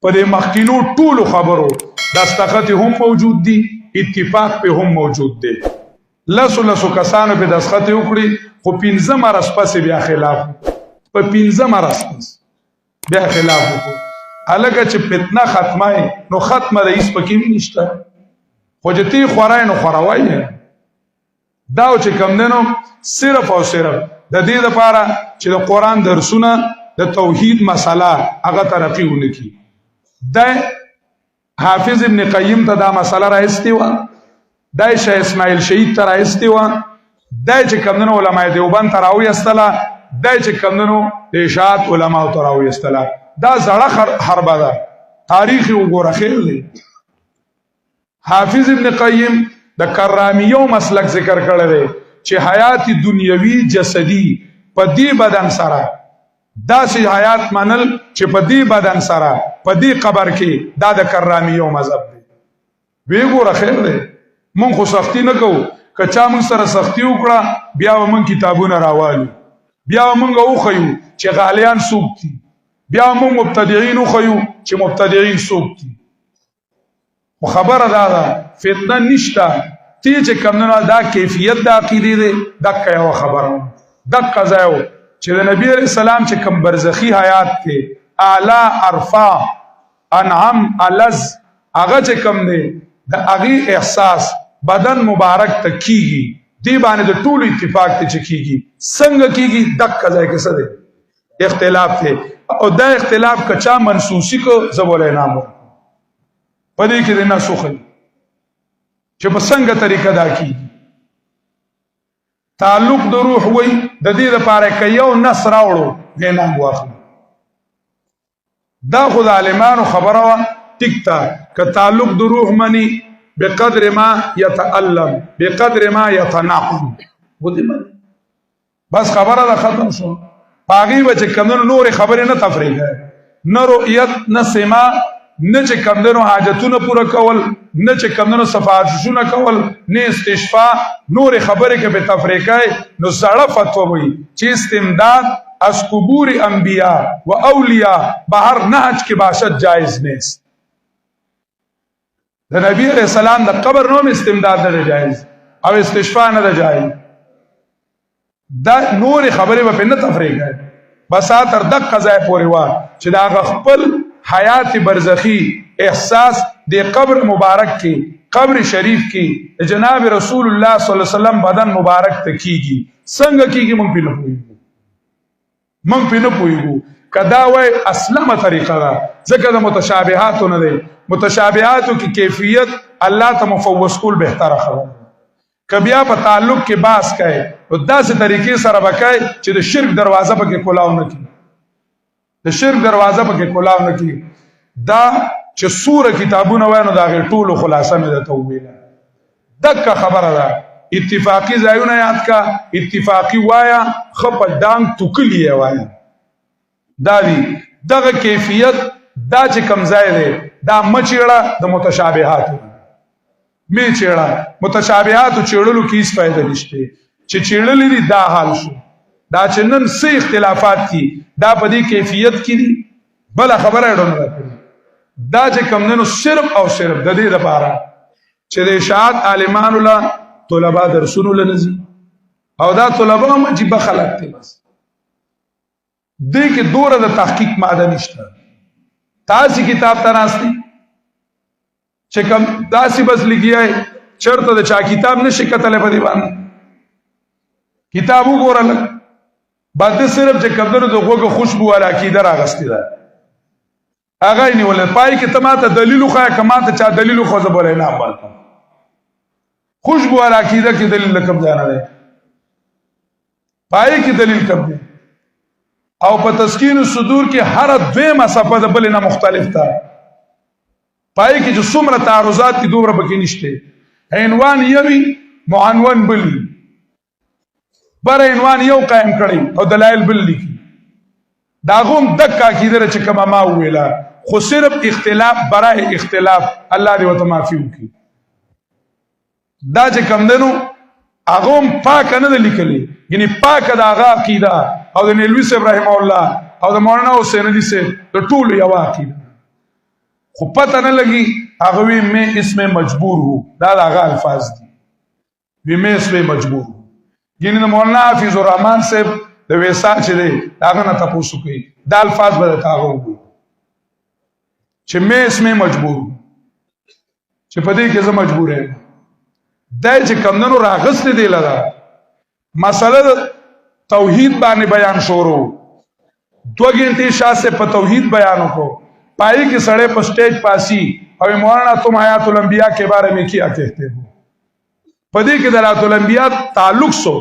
په دې مخکینو ټولو خبرو دستخط هم موجود دي، اتفاق په هم موجود دی. لسو کسانو په دستخط وکړي، خو 15 مرز پس بیا خلاف، په 15 مرز پس بیا خلاف وکړو. الګه چې فتنه ختمه نو ختمه د هیڅ پکې نشته، خو چې تی خورای نو خوروای دا چې کم دنو صرف او صرف د دې لپاره چې د قرآن درسونه د توحید مسله هغه ترقی ونکړي. د حافظ ابن قیم ته دا مسله راایستې وه، د شیخ اسماعیل شهید ته راایستې وه، د چې کم دنو علماء دیوبند ته راویستله، د چې کم دنو د اشاعت علماو ته راویستله. دا زړه حربه ده، تاریخ وګوره خیر دی. حافظ ابن قیم د کرامیو مسلک ذکر کړی دی چې حیات دنیوي جسدی په دې بدن سره داسې حیات منل چې په دې بدن سره په دې قبر کې دا د کرامیو مذهب دی. وی ګوره خیر دی، مونږ خو سختی نه کوو، که چا مونږ سره سختی وکړه بیا به مونږ کتابونه راوالو، بیا به مونږ وښیو چې غالیان څوک دي، بیا به مونږ مبتدعین وښیو چې مبتدعین څوک دي. خو خبره دا ده فتنه نشته، تی چې کمونه دا کیفیت د عقیدې دی. دقه یوه خبره دقه ځای و چې د نبی علیه السلام چې کم برزخي حیات دی، اعلی ارفع انعم الز، هغه چې کم دی د هغې احساس بدن مبارک ته کیږي. دی باندې د ټولو اتفاق ته چې کیږي. څنګه کیږي؟ دقه ځای کې څه دی؟ اختلاف دی. او دا اختلاف که چا منسوسی کو زه به انعام ورکړم، په دې کې د نسخ چې په څنګه طریقه دا کیږي. تعلق د روح وای د دې لپاره که یو نص راوړو انعام واخلو. دا خو د عالمانو خبره وه، ټیک ده. که تعلق د روح مني بقدر ما يتألم بقدر ما يتنعم، بس خبره ده ختم شو. پاغي به چې کمدنو نورې خبرې نه تفریږه، نه رؤیت نه سما، نه چې کمدنو حاجتونه پوره کول، نه چې کمدنو صفاحشونه کول، نه استشفاء، نورې خبرې که به تفریقه نو زړه فتوه وي چې استمداد از قبور انبیاء و اولیاء بهر نهج که باشد جایز نیست. د نبی علیہ السلام د قبر نوم استمداد نه جایز او استشفاء نه جایز. دا نور خبرې به نه تفریقه، بسا تر دقه ځای پورې وه چې دا خپل حیات برزخی احساس د قبر مبارک کې، قبر شریف کې جناب رسول الله صلی الله علیه وسلم بدن مبارک ته کیږي. څنګه کیږي مونږ پې نه پوهیږو، مونږ پې نه پوهیږو. که دا وای اسلمه طریقه ده، ځکه د متشابهاتو نه دی. متشابهاتو کې کیفیت الله ته مفوض کول بهتره خبره. که بیا په تعلق کې باس کوي نو داسې طریقې سره به کوي چې د شرک دروازه پکې کلاو نه کړي، د شرک دروازه پکې کلاو نه کړي. دا چې سوره کتابونه وای نو د هغې ټولو خلاصه مې درته وویله. دقه خبره ده. اتفاقي ځایونه یاد کا، اتفاقي وایه، ښه په ډانګ توکلي یې وایه. دا دي دغه کیفیت. دا چې کم ځای دی دا مه چیړه د متشابهاتو، می چیړه. متشابهاتو چیړلو کې هیڅ فایده نشته. چې چیړلې دي دا حال شو. دا چې نن څه اختلافات دي دا په دې کیفیت کې دي، بله خبره یې ډونه راکړي. دا چې کم ننو صرف او صرف د دې لپاره چې د اشاعت عالمانو له طلبا درسونو له نه ځي، او دا طلبا هم عجیبه خلک دي. بس دې کې دوره د تحقیق ماده نشته. تاسې کتاب ته ناستئ چې کم داسې بس لګیای چرته د چا کتاب نشي کتلی په دې باندې. کتاب وګوره لږ باندې صرف چې کمدنو د غوږه خوشبو والا عقیده راغستې ده، هغه یې نیولی. پای کې ته ما ته دلیل وښایه، که ما ته چا دلیل وښو زه به انعام ورکړم. خوشبو والا عقیده کې دلیل له کوم ځای نه دی، پای کې دلیل کم دی. او په تسکین الصدور کې هر دویمه صفحه د بلې نه مختلف ده. پای کې چې څومره تعرضات دي دومره پکې نشته. عنوان یوي معنون بل وي، بر عنوان یو قائم کړی او دلایل بل لیکي. دا غوم دقه عقیده چې کومه ما وویله، خو صرف اختلاف برای اختلاف الله دې ورته معافي وکړي. دا چې کوم دی نو هغه هم پاکه نه ده لیکلې، یعنې پاکه د هغه عقیده او د نیلوي صاحب رحمه الله او د مولانا حسین علي صاحب د ټولو یوه عقیده. خو پته نه لګي هغه وی مې اسم مجبور هو دا هغه الفاظ دي وی مې اسم مجبور هو یعنی د مولانا حفیظ الرحمن صاحب د ویسا چې دی هغه نه تاسو کوي دا الفاظ به تاسو وګورئ چې مې اسم مجبور چې په دې کې زه مجبور یم دا چې کمندونو راغست دی لږه مسله توحید باندې بیان شروع 2 घंटे شاسه په توحید بیان کو پای کې سړې په سټیج پاسی او مولانا تم حیات الانبیاء کے بارے میں کیا کہتے ہو پدې کې د حیات الانبیاء تعلق سو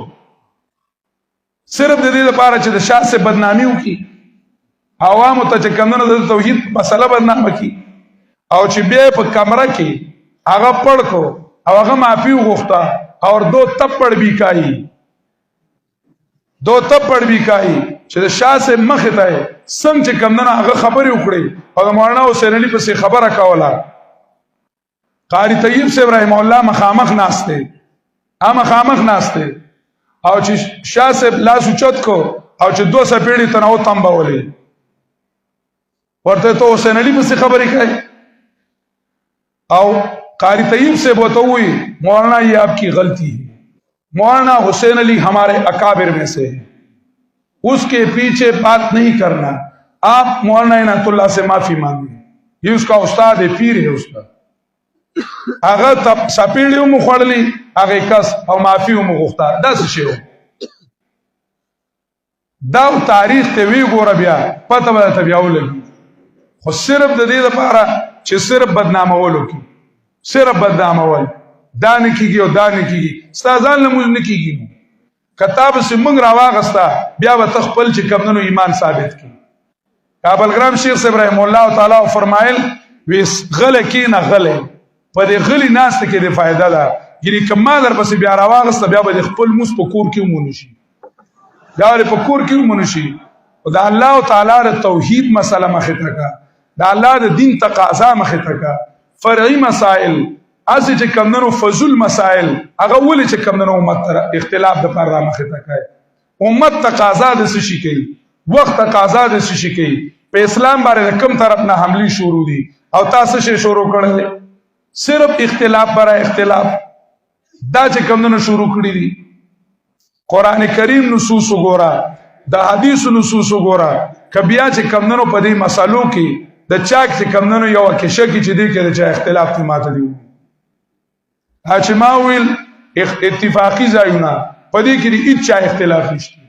صرف د دې لپاره چې د شاسه بدنامي وکي عوامو ته چې کمنو د توحید مسله بدنامه کی او چې بیا په کمره کې هغه پړ کو او هغه معافي وغوښته او دو تپړ بیکای چې د شاسه مخ ته څنګه چې کمنو هغه خبرې وکړي او د مولانا حسین علي پسې خبره کوله قاری طیب سے ابراهیم الله مخامخ ناشته او چې شاسه لاس اوچت کو او چې 200 پیړی تنو تنبولې ورته ته حسین علي پسې خبرې کوي او قاری طیب سے بتوئی مولانا یہ آپ کی غلطی ہے مولانا حسین علی ہمارے اکابر میں سے ہے اس کے پیچھے بات نہیں کرنا آپ مولانا عنایت اللہ سے معافی مانگیں یہ اس کا استاد ہے پیر ہے اس کا هغه تب سپیړیو مو خړلی هغه کس او معافی مو غوښتا دا څه شی دا تاریخ ته وی ګوره بیا پته به ته بیا ولګي خو صرف د دې لپاره چې صرف بدنامولو کی صرف بدنامول دا نه کیږي او دا نه کیږي استادان له موږ نه کیږي کتاب سے موږ راواغستا بیا به تخپل چې کمنو ایمان ثابت کی کابل ګرام شیخ ابراهیم الله تعالی فرمایل وی غله کی نه غله په دې غلی ناس ته کې د فائدہ ده یعنی کما در پس بیا راواغسته بیا به خپل موس په کور کې مونشي بیا په کور کې مونشي او د الله تعالی د توحید مسله مخه تکا د الله د دین تقاضا مخه تکا فرعي مسائل از چې کمنو فضل مسائل هغه ولې چې کمنو امت اختلاف د پر مخه تکا امت تقاضا د څه شي کوي وخت تقاضا د څه شي کوي په اسلام باندې کوم طرف نه حمله شروع دي او تاسو شي شروع کړل صرف اختلاف برای اختلاف دا چې کمونو شروع کړی دي قران کریم نصوص وګورا د حدیث نصوص وګورا کبیا چې کمونو په دې مسالو کې د چاک چې کمونو یو کې شکی چې دي کې د اختلاف ته ماته دی اچماویل اتفاقی ځایونه په دې کې هیڅ اختلاف نشته